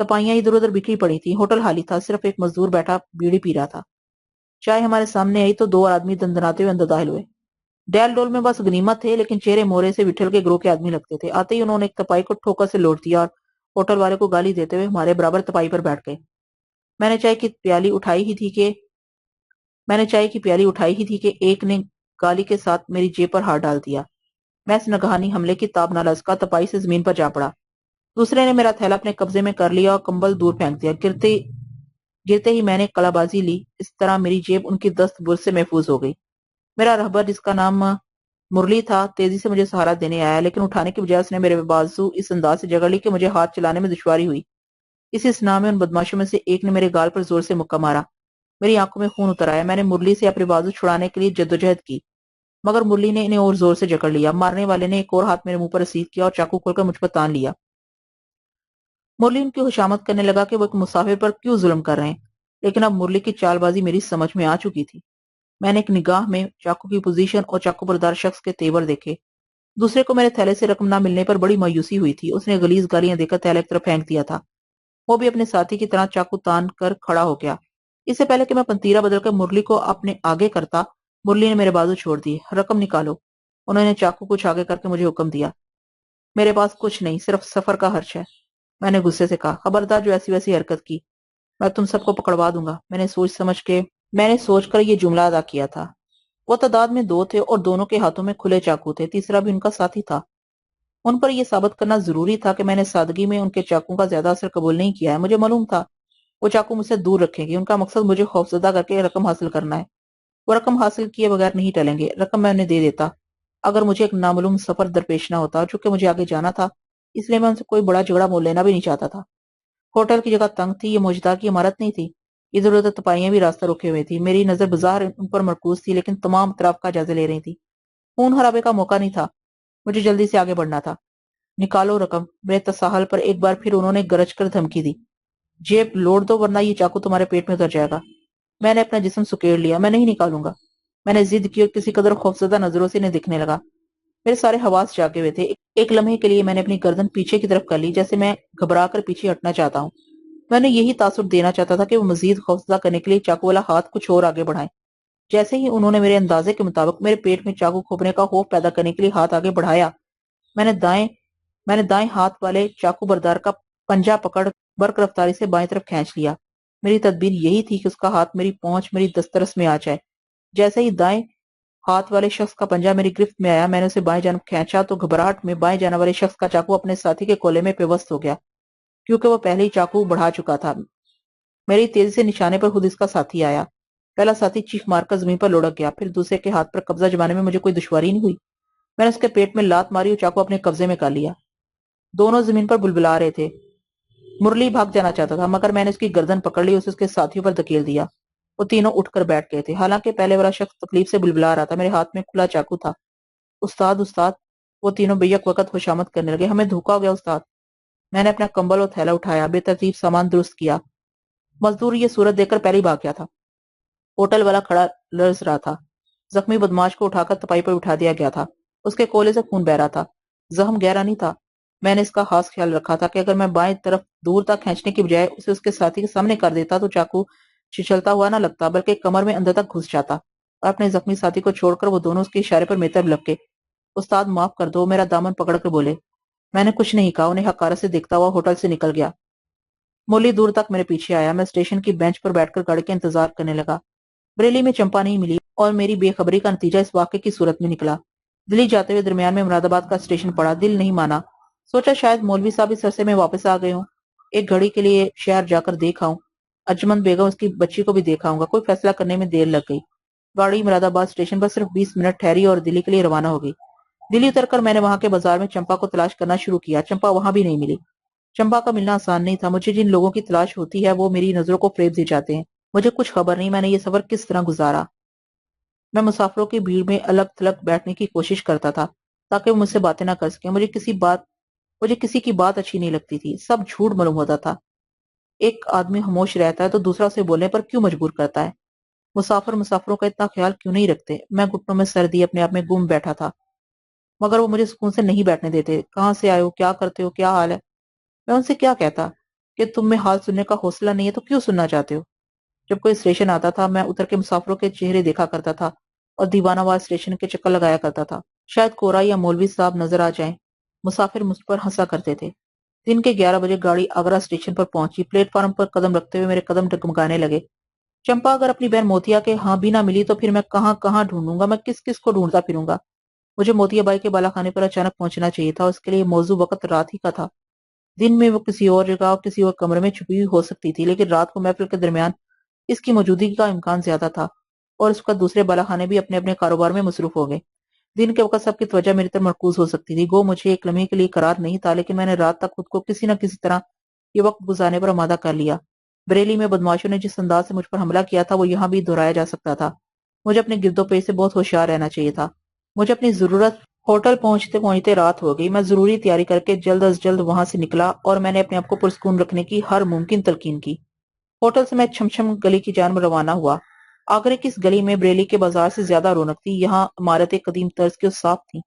تپائیاں ادھر ادھر بکھری پڑی تھی. ہوٹل خالی تھا, صرف ایک مزدور بیٹھا بیڑی پی رہا تھا. چائے ہمارے سامنے آئی تو دو اور آدمی دندناتے ہوئے اندر داخل ہوئے. ڈیل ڈول میں بس غنیمت تھے, لیکن چہرے مورے سے وٹھل کے گروہ کے آدمی لگتے تھے. آتے ہی انہوں نے ایک تپائی کو ٹھوکر سے لوٹ دیا اور ہوٹل والے کو گالی دیتے ہوئے ہمارے برابر تپائی پر بیٹھ گئے. میں نے چائے کی پیالی اٹھائی ہی تھی کہ ایک نے گالی کے ساتھ میری جیب پر ہاتھ ڈال دیا. میں اس ناگہانی حملے کی تاب نہ لسکا, تپائی سے زمین پر جا پڑا. دوسرے نے میرا تھیلا اپنے قبضے میں کر لیا اور کمبل دور پھینک دیا. گرتے ہی میں نے کلا بازی لی. اس طرح میری جیب ان کی دست برد سے محفوظ ہو گئی. میرا رہبر, جس کا نام مرلی تھا, تیزی سے مجھے سہارا دینے آیا, لیکن اٹھانے کی بجائے اس نے میرے بازو اس انداز سے جگڑ لی کہ مجھے ہاتھ چلانے میں دشواری ہوئی. اسی سنا میں ان بدماشوں میں سے ایک نے میرے گال پر زور سے مکہ مارا. میری آنکھوں میں خون اتر آیا. میں نے مرلی سے اپنے بازو چھڑانے کے لیے جدوجہد کی, مگر مرلی نے انہیں اور زور سے جکڑ لیا. مارنے والے نے ایک اور ہاتھ میرے منہ پر رسید کیا اور چاقو کھول کر مجھ پر تان لیا. مرلی ان کی خوشامد کرنے لگا کہ وہ ایک مسافر پر کیوں ظلم کر رہے ہیں, لیکن اب مرلی کی چال بازی میری سمجھ میں آ چکی تھی. میں نے ایک نگاہ میں چاقو کی پوزیشن اور چاقو بردار شخص کے تیور دیکھے. دوسرے کو میرے تھیلے سے رقم نہ ملنے پر بڑی مایوسی ہوئی تھی. اس نے غلیظ گالیاں دے کر تھیلے کی طرف پھینک دیا تھا. وہ بھی اپنے ساتھی کی طرح چاقو تان کر کھڑا ہو گیا. اس سے پہلے کہ میں پنتیرا بدل کر مرلی کو اپنے آگے کرتا, مرلی نے میرے بازو چھوڑ دیے. رقم نکالو. انہوں نے چاقو کچھ آگے کر کے مجھے حکم دیا. میرے پاس کچھ نہیں, صرف سفر کا خرچ ہے. میں نے غصے سے کہا, خبردار جو ایسی ویسی حرکت کی, میں تم سب کو پکڑوا دوں گا. میں نے سوچ کر یہ جملہ ادا کیا تھا. وہ تعداد میں دو تھے اور دونوں کے ہاتھوں میں کھلے چاقو تھے. تیسرا بھی ان کا ساتھی تھا. ان پر یہ ثابت کرنا ضروری تھا کہ میں نے سادگی میں ان کے چاقوں کا زیادہ اثر قبول نہیں کیا ہے. مجھے معلوم تھا وہ چاقو مجھ سے دور رکھیں گے. ان کا مقصد مجھے خوفزدہ کر کے رقم حاصل کرنا ہے. وہ رقم حاصل کیے بغیر نہیں ٹلیں گے. رقم میں انہیں دے دیتا اگر مجھے ایک نامعلوم سفر درپیش نہ ہوتا, چونکہ مجھے آگے جانا تھا, اس لیے میں ان سے کوئی بڑا جھگڑا مول لینا بھی نہیں چاہتا تھا. ہوٹل کی جگہ تنگ تھی, یہ موجدار کی عمارت نہیں تھی. ادھر ادھر تپائیاں بھی راستہ روکے ہوئے تھی. میری نظر بظاہر ان پر مرکوز تھی, لیکن تمام اطراف کا جائزہ لے رہی تھی. خون خرابے کا موقع نہیں تھا. مجھے جلدی سے آگے بڑھنا تھا. نکالو رقم. میرے تساہل پر ایک بار پھر انہوں نے گرج کر دھمکی دی. جیب لوٹ دو ورنہ یہ چاقو تمہارے پیٹ میں اتر جائے گا. میں نے اپنا جسم سکیڑ لیا. میں نہیں نکالوں گا. میں نے ضد کی اور کسی قدر خوفزدہ نظروں سے انہیں دکھنے لگا. میرے سارے حواس جاگے ہوئے تھے. ایک لمحے کے لیے میں نے اپنی گردن پیچھے کی طرف کر لی, جیسے میں گھبرا کر پیچھے ہٹنا چاہتا ہوں. میں نے یہی تاثر دینا چاہتا تھا کہ وہ مزید خوفزدہ کرنے کے لیے چاقو والا ہاتھ کچھ اور آگے بڑھائیں. جیسے ہی انہوں نے میرے اندازے کے مطابق میرے پیٹ میں چاقو کھوپنے کا خوف پیدا کرنے کے لیے ہاتھ آگے بڑھایا, میں نے دائیں ہاتھ والے چاقو بردار کا پنجہ پکڑ برق رفتاری سے بائیں طرف کھینچ لیا. میری تدبیر یہی تھی کہ اس کا ہاتھ میری پہنچ, میری دسترس میں آ جائے. جیسے ہی دائیں ہاتھ والے شخص کا پنجہ میری گرفت میں آیا, میں نے اسے بائیں جانب کھینچا تو گھبراہٹ میں بائیں جانب والے شخص کا چاقو اپنے ساتھی کے کولے میں پیوست ہو گیا, کیونکہ وہ پہلے ہی چاقو بڑھا چکا تھا. میری تیزی سے نشانے پر خود اس کا ساتھی آیا. پہلا ساتھی چیخ مار کر زمین پر لڑک گیا. پھر دوسرے کے ہاتھ پر قبضہ جمانے میں مجھے کوئی دشواری نہیں ہوئی. میں نے اس کے پیٹ میں لات ماری اور چاقو اپنے قبضے میں کر لیا. دونوں زمین پر بلبلا رہے تھے. مرلی بھاگ جانا چاہتا تھا, مگر میں نے اس کی گردن پکڑ لی اور اسے اس کے ساتھیوں پر دھکیل دیا. وہ تینوں اٹھ کر بیٹھ گئے تھے. حالانکہ پہلے والا شخص تکلیف سے بلبلا رہا تھا. میرے ہاتھ میں کھلا چاقو تھا. استاد استاد, وہ تینوں بیک وقت خوشامد کرنے لگے. ہمیں دھوکا ہو گیا استاد. میں نے اپنا کمبل اور تھیلا اٹھایا, بے ترتیب سامان درست کیا. مزدور یہ صورت دیکھ کر پہلے ہی بھاگ گیا تھا. ہوٹل والا کھڑا لرز رہا تھا. زخمی بدماش کو اٹھا کر تپائی پر اٹھا دیا گیا تھا. اس کے کولے سے خون بہ رہا تھا. زخم گہرا نہیں تھا. میں نے اس کا خاص خیال رکھا تھا کہ اگر میں بائیں طرف دور تک کھینچنے کی بجائے اسے اس کے ساتھی کے سامنے کر دیتا تو چاقو چھچلتا ہوا نہ لگتا, بلکہ کمر میں اندر تک گھس جاتا, اور اپنے زخمی ساتھی کو چھوڑ کر وہ دونوں اس کے اشارے پر میری طرف لپکے. استاد معاف کر دو, میرا دامن پکڑ کر بولے. میں نے کچھ نہیں کہا. انہیں حقارت سے دیکھتا ہوا ہوٹل سے نکل گیا. مولی دور تک میرے پیچھے آیا. میں اسٹیشن کی بینچ پر بیٹھ کر گاڑی کا انتظار کرنے لگا. بریلی میں چمپا نہیں ملی اور میری بے خبری کا نتیجہ اس واقعے کی صورت میں نکلا. دلی جاتے ہوئے درمیان میں مراد آباد کا اسٹیشن پڑا. دل نہیں مانا. سوچا شاید مولوی صاحب اس عرصے میں واپس آ گئے ہوں. ایک گھڑی کے لیے شہر جا کر دیکھ آؤں. اجمن بیگم اس کی بچی کو بھی دیکھ آؤں گا. کوئی فیصلہ کرنے میں دیر لگ گئی. گاڑی مراد آباد اسٹیشن پر صرف 20 منٹ ٹھہری اور دلی کے لیے روانہ ہو گئی. دلی اتر کر میں نے وہاں کے بازار میں چمپا کو تلاش کرنا شروع کیا. چمپا وہاں بھی نہیں ملی. چمپا کا ملنا آسان نہیں تھا. مجھے جن لوگوں کی تلاش ہوتی ہے وہ میری نظروں کو فریب دے جاتے ہیں. مجھے کچھ خبر نہیں میں نے یہ سفر کس طرح گزارا. میں مسافروں کی بھیڑ میں الگ تھلگ بیٹھنے کی کوشش کرتا تھا تاکہ وہ مجھ سے باتیں نہ کر سکیں. مجھے کسی کی بات اچھی نہیں لگتی تھی. سب جھوٹ معلوم ہوتا تھا. ایک آدمی خاموش رہتا ہے تو دوسرا اسے بولنے پر کیوں مجبور کرتا ہے؟ مسافروں کا اتنا خیال کیوں نہیں رکھتے؟ میں گھٹنوں میں سر دیے اپنے آپ میں گم بیٹھا تھا, مگر وہ مجھے سکون سے نہیں بیٹھنے دیتے. کہاں سے آئے ہو, کیا کرتے ہو, کیا حال ہے؟ میں ان سے کیا کہتا کہ تم میں حال سننے کا حوصلہ نہیں ہے تو کیوں سننا چاہتے ہو؟ جب کوئی اسٹیشن آتا تھا میں اتر کے مسافروں کے چہرے دیکھا کرتا تھا اور دیوانہ وار اسٹیشن کے چکر لگایا کرتا تھا، شاید کورا یا مولوی صاحب نظر آ جائیں۔ مسافر مجھ پر ہنسا کرتے تھے۔ دن کے 11 بجے گاڑی آگرہ اسٹیشن پر پہنچی، پلیٹ فارم پر قدم رکھتے ہوئے میرے قدم ڈگمگانے لگے۔ چمپا اگر اپنی بہن موتیا کے ہاں بھی نہ ملی تو پھر میں کہاں کہاں ڈھونڈوں گا، میں کس کس کو ڈھونڈتا پھروں گا؟ مجھے موتیا بائی کے بالا خانے پر اچانک پہنچنا چاہیے تھا اور اس کے لیے موزوں وقت رات ہی کا تھا۔ دن میں وہ کسی اور جگہ اور کسی اور کمرے میں چھپی ہوئی ہو سکتی تھی، لیکن رات کو محفل کے درمیان اس کی موجودگی کا امکان زیادہ تھا، اور اس کا دوسرے بالا خانے بھی اپنے اپنے کاروبار میں مصروف ہو گئے۔ دن کے وقت سب کی توجہ میری طرف مرکوز ہو سکتی تھی، گو مجھے ایک لمحے کے لیے قرار نہیں تھا، لیکن میں نے رات تک خود کو کسی نہ کسی طرح یہ وقت گزارنے پر آمادہ کر لیا۔ بریلی میں بدماشوں نے جس انداز سے مجھ پر حملہ کیا تھا وہ یہاں بھی دہرایا جا سکتا تھا۔ مجھے اپنے گرد و پیش سے بہت ہوشیار رہنا چاہیے تھا۔ مجھے اپنی ضرورت ہوٹل پہنچتے پہنچتے رات ہو گئی۔ میں ضروری تیاری کر کے جلد از جلد وہاں سے نکلا اور میں نے اپنے آپ کو پرسکون رکھنے کی ہر ممکن تلقین کی۔ ہوٹل سے میں چھم گلی کی جانب روانہ ہوا۔ آگرے کی اس گلی میں بریلی کے بازار سے زیادہ رونق تھی۔ یہاں عمارتیں قدیم طرز کی اور صاف تھیں۔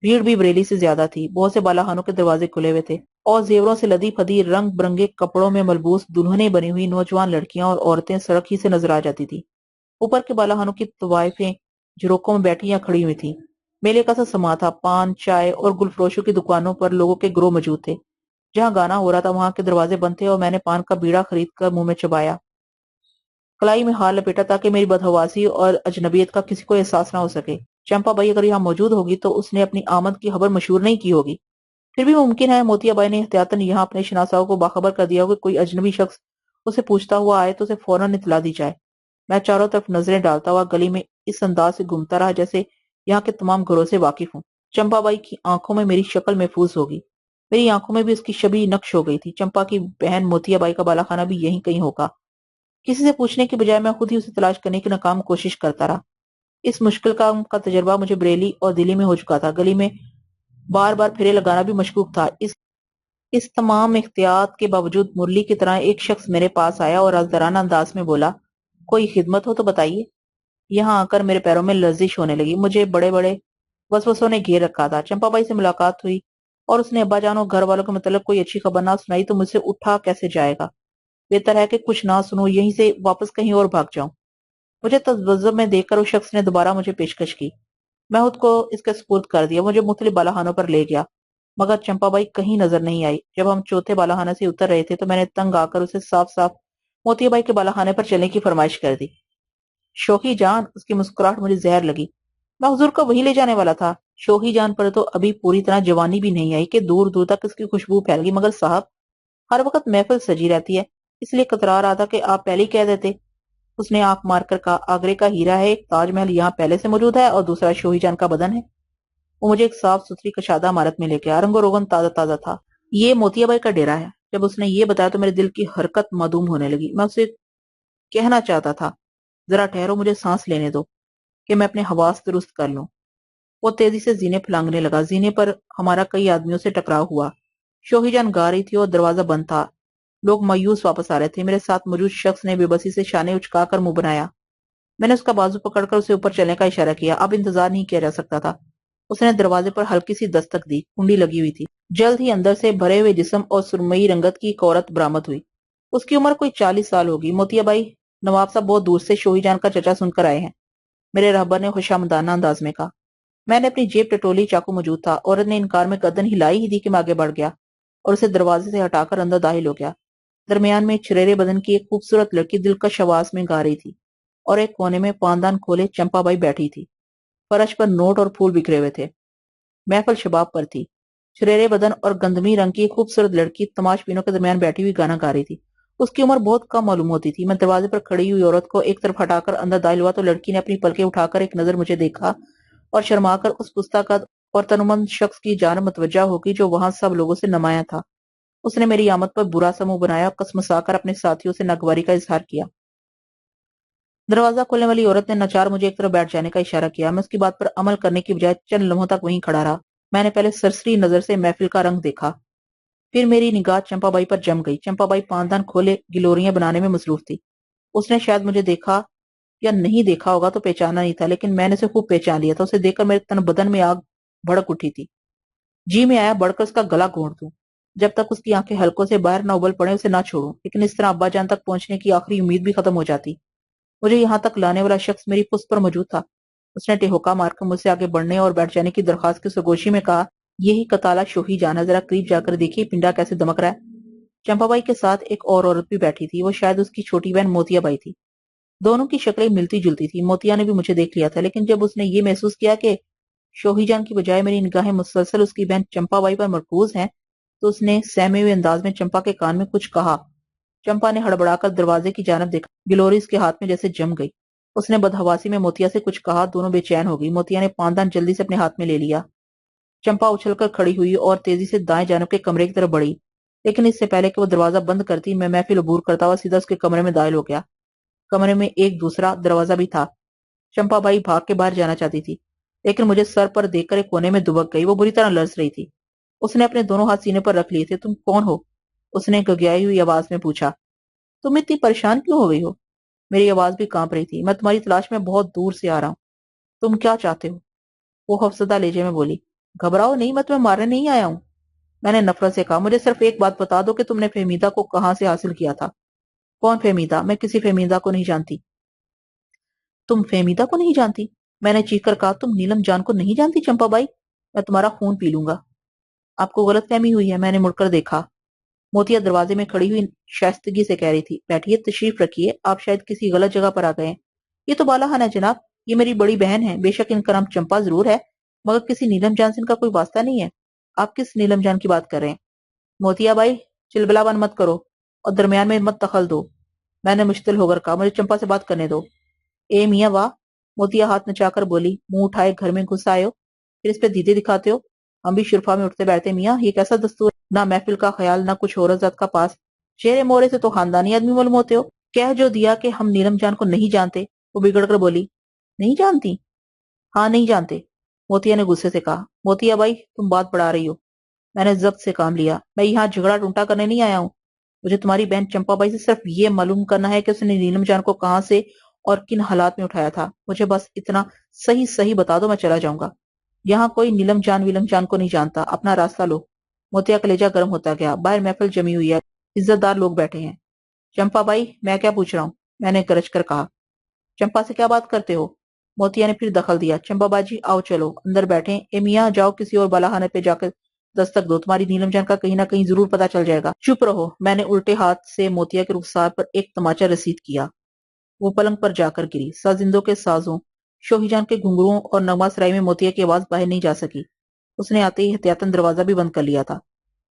بھیڑ بھی بریلی سے زیادہ تھی۔ بہت سے بالاخانوں کے دروازے کھلے ہوئے تھے اور زیوروں سے لدی پھدی رنگ برنگے کپڑوں میں ملبوس دلہنیں بنی ہوئی نوجوان لڑکیاں اور عورتیں سڑک ہی سے نظر آ جاتی تھی۔ اوپر کے بالاخانوں کی طوائفیں جھروکوں میں بیٹھی یا کھڑی ہوئی تھیں۔ میلے کا سا سما تھا۔ پان، چائے اور گل فروشوں کی دکانوں پر لوگوں کے گروہ موجود تھے۔ جہاں گانا ہو رہا تھا وہاں کے دروازے بند تھے اور میں نے پان کا بیڑا خرید کر منہ میں چبایا، کلائی میں ہار لپیٹا تاکہ میری بدحواسی اور اجنبیت کا کسی کو احساس نہ ہو سکے۔ چمپا بائی اگر یہاں موجود ہوگی تو اس نے اپنی آمد کی خبر مشہور نہیں کی ہوگی۔ پھر بھی ممکن ہے موتیا بائی نے احتیاطاً یہاں اپنے شناساؤں کو باخبر کر دیا ہو کہ کوئی اجنبی شخص اسے پوچھتا ہوا آئے تو اسے فوراً اطلاع دی جائے۔ میں چاروں طرف نظریں ڈالتا ہوا گلی میں اس انداز سے گھومتا رہا جیسے یہاں کے تمام گھروں سے واقف ہوں۔ چمپا بائی کی آنکھوں میں میری شکل محفوظ ہوگی، میری آنکھوں میں بھی اس کی شبیہ نقش ہو گئی تھی۔ چمپا کی بہن موتیا بائی کا بالا خانہ بھی یہیں کہیں ہوگا۔ کسی سے پوچھنے کے بجائے میں خود ہی اسے تلاش کرنے کی ناکام کوشش کرتا رہا۔ اس مشکل کام کا تجربہ مجھے بریلی اور دلی میں ہو چکا تھا۔ گلی میں بار بار پھیرے لگانا بھی مشکوک تھا۔ اس تمام احتیاط کے باوجود مرلی کی طرح ایک شخص میرے پاس آیا اور رازدارانہ انداز میں بولا، کوئی خدمت ہو تو بتائیے۔ یہاں آ کر میرے پیروں میں لرزش ہونے لگی۔ مجھے بڑے بڑے وسوسوں نے گھیر رکھا تھا۔ چمپا بائی سے ملاقات ہوئی اور اس نے ابا جان اور گھر والوں کے متعلق کوئی اچھی خبر نہ سنائی تو مجھ سے اٹھا کیسے جائے گا؟ بہتر ہے کہ کچھ نہ سنوں، یہیں سے واپس کہیں اور بھاگ جاؤں۔ مجھے تذبذب میں دیکھ کر اس شخص نے دوبارہ مجھے پیشکش کی۔ میں خود کو اس کے سپرد کر دیا، مجھے مختلف بالاخانوں پر لے گیا، مگر چمپا بائی کہیں نظر نہیں آئی۔ جب ہم چوتھے بالاخانے سے اتر رہے تھے تو میں نے تنگ آ کر اسے صاف صاف موتیا بائی کے بالاخانے پر چلنے کی فرمائش کر دی۔ شوخی جان، اس کی مسکراہٹ مجھے زہر لگی۔ میں حضور کو وہی لے جانے والا تھا۔ شوخی جان پر تو ابھی پوری طرح جوانی بھی نہیں آئی کہ دور دور تک اس کی خوشبو پھیل گئی، مگر صاحب ہر وقت محفل سجی رہتی ہے، اس لیے کترا رہا تھا کہ آپ پہلے ہی کہہ دیتے۔ اس نے آنکھ مار کر کہا، آگرے کا ہیرا ہے، ایک تاج محل یہاں پہلے سے موجود ہے اور دوسرا شوہی جان کا بدن ہے۔ وہ مجھے ایک صاف ستھری کشادہ عمارت میں لے گیا، رنگ و روغن تازہ تازہ تھا۔ یہ موتیا بائی کا ڈیرا ہے۔ جب اس نے یہ بتایا تو میرے دل کی حرکت معدوم ہونے لگی۔ میں اسے کہنا چاہتا تھا، ذرا ٹھہرو، مجھے سانس لینے دو کہ میں اپنے حواس درست کر لوں۔ وہ تیزی سے زینے پھلانگنے لگا۔ زینے پر ہمارا کئی آدمیوں سے ٹکراؤ ہوا۔ شوہی جان گا رہی تھی اور دروازہ بند تھا۔ لوگ مایوس واپس آ رہے تھے۔ میرے ساتھ موجود شخص نے بے بسی سے شانے اچکا کر منہ بنایا۔ میں نے اس کا بازو پکڑ کر اسے اوپر چلنے کا اشارہ کیا۔ اب انتظار نہیں کیا جا سکتا تھا۔ اس نے دروازے پر ہلکی سی دستک دی، کنڈی لگی ہوئی تھی۔ جلد ہی اندر سے بھرے ہوئے جسم اور سرمئی رنگت کی ایک عورت برآمد ہوئی۔ اس کی عمر کوئی 40 سال ہوگی۔ موتیا بائی، نواب صاحب بہت دور سے شوہی جان کا چچا سن کر آئے ہیں، میرے رہبر نے خوشامدانہ انداز میں کہا۔ میں نے اپنی جیب ٹٹولی، چاقو موجود تھا۔ عورت نے انکار میں گردن ہلائی ہی دی کہ میں آگے بڑھ گیا اور اسے دروازے سے ہٹا کر اندر داخل ہو گیا۔ درمیان میں چھریرے بدن کی ایک خوبصورت لڑکی دلکش آواز میں گا رہی تھی اور ایک کونے میں پاندان کھولے چمپا بائی بیٹھی تھی۔ فرش پر نوٹ اور پھول بکھرے ہوئے تھے۔ محفل شباب پر تھی۔ چھریرے بدن اور گندمی رنگ کی ایک خوبصورت لڑکی تماش بینوں کے درمیان بیٹھی ہوئی گانا گا رہی تھی۔ اس کی عمر بہت کم معلوم ہوتی تھی۔ میں دروازے پر کھڑی ہوئی عورت کو ایک طرف ہٹا کر اندر داخل ہوا تو لڑکی نے اپنی پلکیں اٹھا کر ایک نظر مجھے دیکھا اور شرما کر اس پستہ قد اور تنومند شخص کی جانب متوجہ ہو گئی جو وہاں سب لوگوں سے نمایاں تھا۔ اس نے میری آمد پر برا سا منہ بنایا اور کسمسا کر اپنے ساتھیوں سے ناگواری کا اظہار کیا۔ دروازہ کھولنے والی عورت نے ناچار مجھے ایک طرف بیٹھ جانے کا اشارہ کیا۔ میں اس کی بات پر عمل کرنے کی بجائے چند لمحوں تک وہیں کھڑا رہا۔ میں نے پہلے سرسری نظر سے محفل کا رنگ دیکھا، پھر میری نگاہ چمپا بائی پر جم گئی۔ چمپا بائی پاندان کھولے گلوریاں بنانے میں مصروف تھی۔ اس نے شاید مجھے دیکھا یا نہیں دیکھا ہوگا تو پہچانا نہیں تھا، لیکن میں نے اسے خوب پہچان لیا تھا۔ اسے دیکھ کر میرے تن بدن میں آگ بھڑک اٹھی تھی۔ جی میں آیا بڑھ کر اس کا گلا گھونٹ دوں، جب تک اس کی آنکھیں حلقوں سے باہر نہ ابل پڑے اسے نہ چھوڑوں، لیکن اس طرح ابا جان تک پہنچنے کی آخری امید بھی ختم ہو جاتی۔ مجھے یہاں تک لانے والا شخص میری پشت پر موجود تھا۔ اس نے ٹہوکا مار کر مجھ سے آگے بڑھنے اور بیٹھ جانے کی درخواست کی سرگوشی میں کہا، یہی کتالا شوہی جان ہے، ذرا قریب جا کر دیکھیے پنڈا کیسے دمک رہا ہے۔ چمپا بائی کے ساتھ ایک اور عورت بھی بیٹھی تھی، وہ شاید اس کی چھوٹی بہن موتیا بائی تھی۔ دونوں کی شکلیں ملتی جلتی تھی۔ موتیا نے بھی مجھے دیکھ لیا تھا، لیکن جب اس نے یہ محسوس کیا کہ شوہی جان کی بجائے میری نگاہیں مسلسل اس کی بہن چمپا بائی پر مرکوز ہیں، تو اس نے سہمے ہوئے انداز میں چمپا کے کان میں کچھ کہا۔ چمپا نے ہڑبڑا کر دروازے کی جانب دیکھا، گلوری اس کے ہاتھ میں جیسے جم گئی۔ اس نے بدحواسی میں موتیا سے کچھ کہا، دونوں بے چین ہو گئی۔ موتیا نے پاندان جلدی سے اپنے ہاتھ میں لے لیا۔ چمپا اچھل کر کھڑی ہوئی اور تیزی سے دائیں جانب کے کمرے کی طرف بڑھی، لیکن اس سے پہلے کہ وہ دروازہ بند کرتی میں محفل عبور کرتا ہوا سیدھا اس کے کمرے میں داخل ہو گیا۔ کمرے میں ایک دوسرا دروازہ بھی تھا۔ چمپا بائی بھاگ کے باہر جانا چاہتی تھی، لیکن مجھے سر پر دیکھ کر ایک کونے میں دبک گئی۔ وہ بری طرح لرز رہی تھی۔ اس نے اپنے دونوں ہاتھ سینے پر رکھ لیے تھے۔ تم کون ہو؟ اس نے گگیائی ہوئی آواز میں پوچھا۔ تم اتنی پریشان کیوں ہو گئی ہو؟ میری آواز بھی کانپ رہی تھی۔ میں تمہاری تلاش میں بہت دور سے آ رہا ہوں۔ تم کیا چاہتے ہو؟ وہ خوفزدہ لہجے میں بولی۔ گھبراؤ نہیں، میں تمہیں مارنے نہیں آیا ہوں۔ میں نے نفرت سے کہا، مجھے صرف ایک بات بتا دو کہ تم نے فہمیدہ کو کہاں سے حاصل کیا تھا؟ کون فہمیدہ؟ میں کسی فہمیدہ کو نہیں جانتی۔ تم فہمیدہ کو نہیں جانتی؟ میں نے چیخ کر کہا، تم نیلم جان کو نہیں جانتی چمپا بائی؟ میں تمہارا خون پی لوں گا۔ آپ کو غلط فہمی ہوئی ہے۔ میں نے مڑ کر دیکھا۔ موتیا دروازے میں کھڑی ہوئی شائستگی سے کہہ رہی تھی، بیٹھیے، تشریف رکھیے، آپ شاید کسی غلط جگہ پر آ گئے ہیں۔ یہ تو بالاخان ہے جناب، یہ میری بڑی بہن ہے۔ بے شک ان کا نام چمپا ضرور ہے، مگر کسی نیلم جان سے ان کا کوئی واسطہ نہیں ہے۔ آپ کس نیلم جان کی بات کر رہے ہیں؟ موتیا بائی، چلبلا بن مت کرو اور درمیان میں مت دخل دو۔ میں نے مشتعل ہو کر کہا، مجھے چمپا سے بات کرنے دو۔ اے میاں واہ، موتیا ہاتھ نچا کر بولی، منہ اٹھائے گھر میں گھس آئے ہو، پھر اس پہ دیدے دکھاتے ہو۔ ہم بھی شرفا میں اٹھتے بیٹھتے، میاں یہ کیسا دستور؟ نہ محفل کا خیال، نہ کچھ عورت ذات کا پاس۔ چہرے مورے سے تو خاندانی آدمی معلوم ہوتے ہو۔ کہہ جو دیا کہ ہم نیلم جان کو نہیں جانتے۔ وہ بگڑ کر بولی، نہیں جانتی؟ ہاں نہیں جانتے، موتیا نے غصے سے کہا۔ موتیا بائی، تم بات بڑھا رہی ہو۔ میں نے ضبط سے کام لیا، میں یہاں جھگڑا ٹونٹا کرنے نہیں آیا ہوں۔ مجھے تمہاری بہن چمپا بائی سے صرف یہ معلوم کرنا ہے کہ اس نے نیلم جان کو کہاں سے اور کن حالات میں اٹھایا تھا۔ مجھے بس اتنا صحیح صحیح بتا دو، میں چلا جاؤں گا۔ یہاں کوئی نیلم جان ویلم جان کو نہیں جانتا، اپنا راستہ لو۔ موتیا کلیجہ گرم ہوتا گیا۔ باہر محفل جمی ہوئی ہے، عزت دار لوگ بیٹھے ہیں۔ چمپا بائی، میں کیا پوچھ رہا ہوں؟ میں نے گرج کر کہا۔ چمپا سے کیا بات کرتے ہو؟ موتیا نے پھر دخل دیا۔ چمپا باجی آؤ چلو اندر بیٹھیں۔ اے میاں جاؤ کسی اور بالاخانے پہ جا کر دستک دو، تمہاری نیلم جان کا کہیں نہ کہیں ضرور پتا چل جائے گا۔ چپ رہو۔ میں نے الٹے ہاتھ سے موتیا کے رخسار پر ایک تماچا رسید کیا۔ وہ پلنگ پر جا کر گری۔ سازندوں کے سازوں، شوہی جان کے گھنگروؤں اور نغمہ سرائی میں موتیا کی آواز باہر نہیں جا سکی۔ اس نے آتے ہی احتیاطاً دروازہ بھی بند کر لیا تھا۔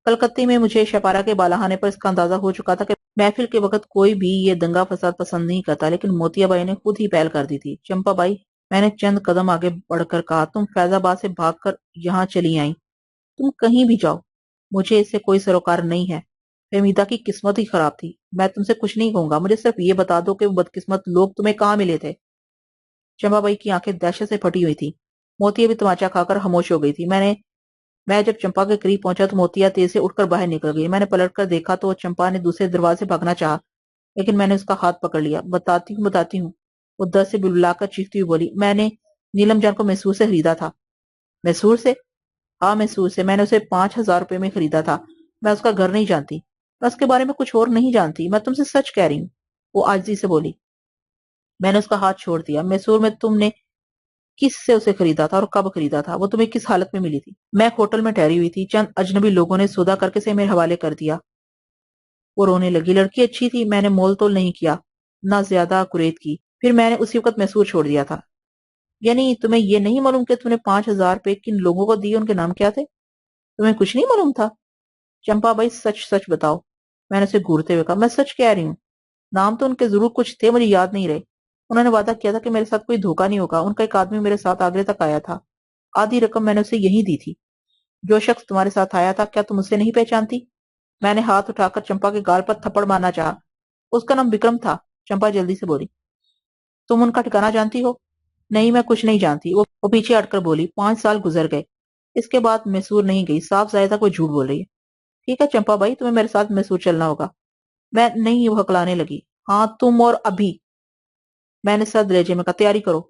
کلکتے میں مجھے شپارہ کے بالاخانے پر اس کا اندازہ ہو چکا تھا کہ محفل کے وقت کوئی بھی یہ دنگا فساد پسند نہیں کرتا، لیکن موتیا بائی نے خود ہی پہل کر دی تھی۔ چمپا بائی، میں نے چند قدم آگے بڑھ کر کہا، تم فیض آباد سے بھاگ کر یہاں چلی آئیں۔ تم کہیں بھی جاؤ، مجھے اس سے کوئی سروکار نہیں ہے۔ فہمیدہ کی قسمت ہی خراب تھی۔ میں تم سے کچھ نہیں کہوں گا، مجھے صرف یہ بتا دو کہ وہ بدقسمت لوگ تمہیں کہاں ملے تھے۔ چمپا بائی کی آنکھیں دہشت سے پھٹی ہوئی تھی۔ موتیا بھی تماچا کھا کر خاموش ہو گئی تھی۔ میں جب چمپا کے قریب پہنچا تو موتیا تیز سے اٹھ کر باہر نکل گئی۔ میں نے پلٹ کر دیکھا تو چمپا نے دوسرے دروازے سے بھاگنا چاہا، لیکن میں نے اس کا ہاتھ پکڑ لیا۔ بتاتی ہوں، وہ در سے بلبلا کر چیختی ہوئی بولی، میں نے نیلم جان کو میسور سے خریدا تھا۔ میسور سے؟ ہاں میسور سے۔ میں نے اسے 5,000 روپے میں خریدا تھا۔ میں اس کا گھر نہیں جانتی، میں اس کے بارے میں کچھ اور نہیں جانتی، میں تم سے سچ کہہ رہی ہوں، وہ عاجزی سے بولی۔ میں نے اس کا ہاتھ چھوڑ دیا۔ میسور میں تم نے کس سے اسے خریدا تھا اور کب خریدا تھا؟ وہ تمہیں کس حالت میں ملی تھی؟ میں ہوٹل میں ٹھہری ہوئی تھی، چند اجنبی لوگوں نے سودا کر کے اسے میرے حوالے کر دیا۔ وہ رونے لگی۔ لڑکی اچھی تھی، میں نے مول تول نہیں کیا، نہ زیادہ کریت کی۔ پھر میں نے اسی وقت میسور چھوڑ دیا تھا۔ یعنی تمہیں یہ نہیں معلوم کہ تم نے 5,000 روپے کن لوگوں کو دیے، ان کے نام کیا تھے؟ تمہیں کچھ نہیں معلوم تھا؟ چمپا بائی سچ سچ بتاؤ۔ میں نے اسے گھورتے ہوئے کہا، میں سچ کہہ رہی ہوں۔ نام تو ان کے ضرور کچھ تھے، مجھے یاد نہیں رہے۔ انہوں نے وعدہ کیا تھا کہ میرے ساتھ کوئی دھوکہ نہیں ہوگا۔ ان کا ایک آدمی میرے ساتھ آگرے تک آیا تھا، آدھی رقم میں نے اسے یہی دی تھی۔ جو شخص تمہارے ساتھ آیا تھا، کیا تم اسے نہیں پہچانتی؟ میں نے ہاتھ اٹھا کر چمپا کے گال پر تھپڑ مارنا چاہا۔ اس کا نام وکرم تھا، چمپا جلدی سے بولی۔ تم ان کا ٹھکانہ جانتی ہو؟ نہیں، میں کچھ نہیں جانتی، وہ پیچھے ہٹ کر بولی۔ 5 سال گزر گئے، اس کے بعد میسور نہیں گئی، صاف ظاہر تھا کوئی جھوٹ بول رہی ہے۔ ٹھیک ہے چمپا بائی، تمہیں میرے ساتھ میسور چلنا ہوگا۔ میں نہیں، وہ ہکلانے لگی۔ ہاں تم، اور ابھی۔ میں نے سر لہجے میں کہا، تیاری کرو۔